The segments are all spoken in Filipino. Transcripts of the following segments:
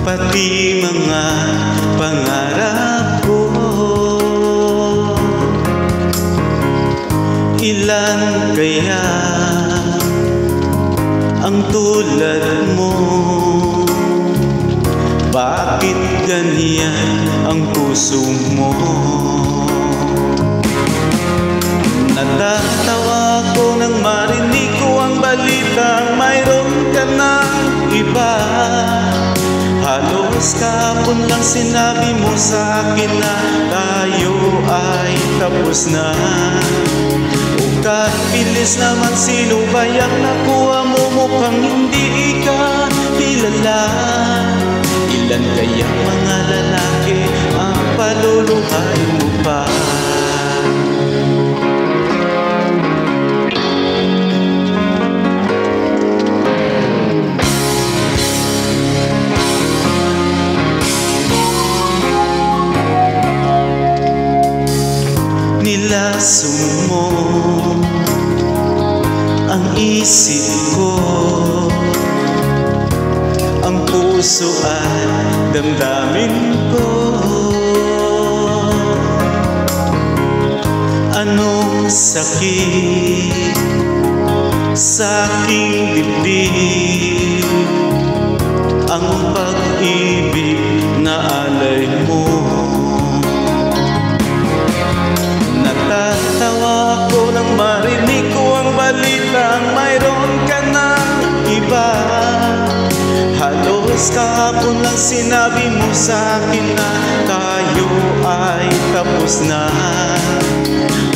pati mga pangarap ko. Ilan kaya ang tulad mo? Bakit ganyan ang puso mo? Natatawa ko nang marinig ko ang balitang mayroon ka ng iba. Halos kahapon lang sinabi mo sa akin na tayo ay tapos na. O kahit bilis naman, sino ba yang nakuha mo? Mukhang hindi ka kilala. Ilan kaya mga lalaki ang paluluhay mo pa? Nilaso mo ang isip ko, ang puso at damdamin ko. Anong sakit sa aking dibdib, ang pag-ibig na alay mo. Natatawa ko nang marinig ko ang balitang mayroon ka ng iba. Halos kahapon lang sinabi mo sa akin na tayo ay tapos na.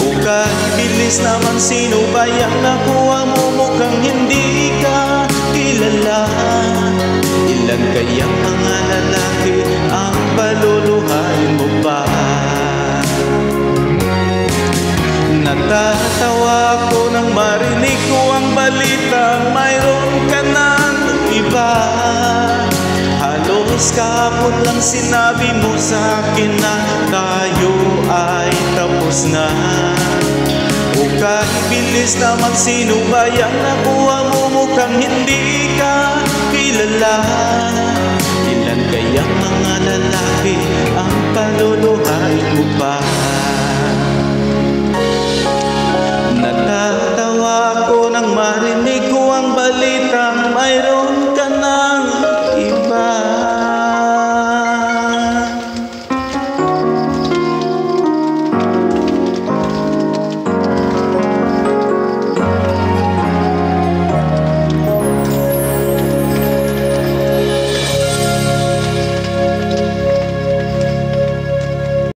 O kahit bilis naman, sino ba yang nakuha mo? Mukhang hindi ka kilala. Ilan kayang mga lalaki ang paluluhain mo pa? Natatawa ko nang marinig ko ang balitang mayroon ka ng iba. Halos kahapon lang sinabi mo sa akin na tayo ay tapos na. O kahit bilis naman, sino ba yang nakuha mo? Mukhang hindi ka kilala.